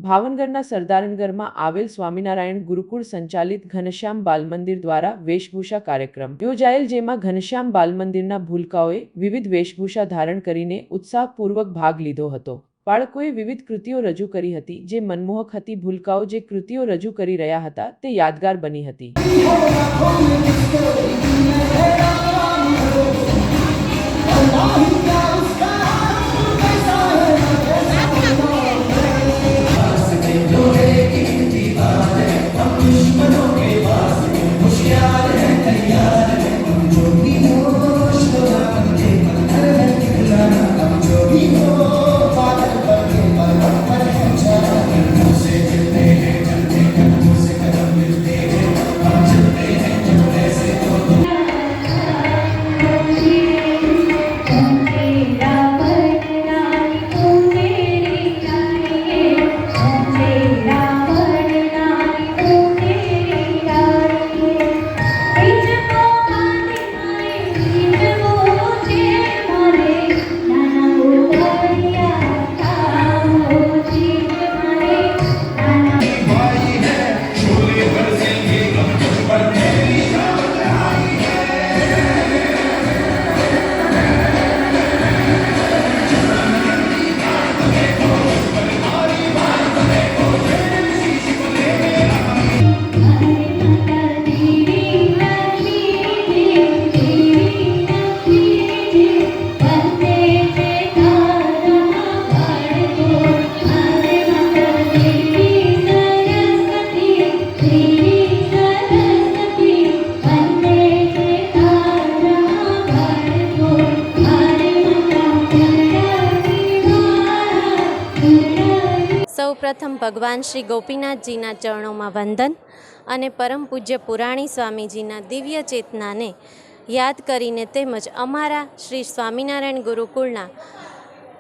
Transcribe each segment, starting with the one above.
ભાવનગરના સરદારનગરમાં આવેલ સ્વામિનારાયણ ગુરુકુળ સંચાલિત ઘનશ્યામ બાલમંદિર દ્વારા વેશભૂષા કાર્યક્રમ યોજાયેલ, જેમાં ઘનશ્યામ બાલમંદિરના ભૂલકાઓએ વિવિધ વેશભૂષા ધારણ કરીને ઉત્સાહપૂર્વક ભાગ લીધો હતો। બાળકોએ વિવિધ કૃતિઓ રજૂ કરી હતી, જે મનમોહક હતી। ભૂલકાઓ જે કૃતિઓ રજૂ કરી રહ્યા હતા તે યાદગાર બની હતી। સૌપ્રથમ ભગવાન શ્રી ગોપીનાથજીના ચરણોમાં વંદન અને પરમ પૂજ્ય પુરાણી સ્વામીજીના દિવ્ય ચેતનાને યાદ કરીને તેમજ અમારા શ્રી સ્વામિનારાયણ ગુરુકુળના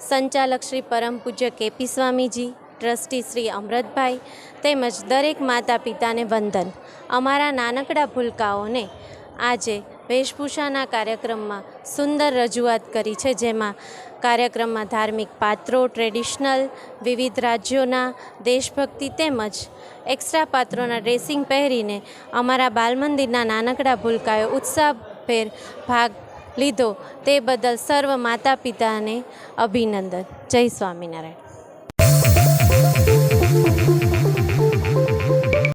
સંચાલક શ્રી પરમ પૂજ્ય કેપી સ્વામીજી, ટ્રસ્ટી શ્રી અમૃતભાઈ તેમજ દરેક માતા પિતાને વંદન। અમારા નાનકડા ભૂલકાઓને આજે વેશભૂષાના કાર્યક્રમમાં સુંદર રજૂઆત કરી છે, જેમાં કાર્યક્રમમાં ધાર્મિક પાત્રો, ટ્રેડિશનલ, વિવિધ રાજ્યોના, દેશભક્તિ તેમજ એક્સ્ટ્રા પાત્રોના ડ્રેસિંગ પહેરીને અમારા બાલમંદિરના નાનકડા ભૂલકાઓએ ઉત્સાહભેર ભાગ લીધો। તે બદલ સર્વ માતા પિતાને અભિનંદન। જય સ્વામિનારાયણ।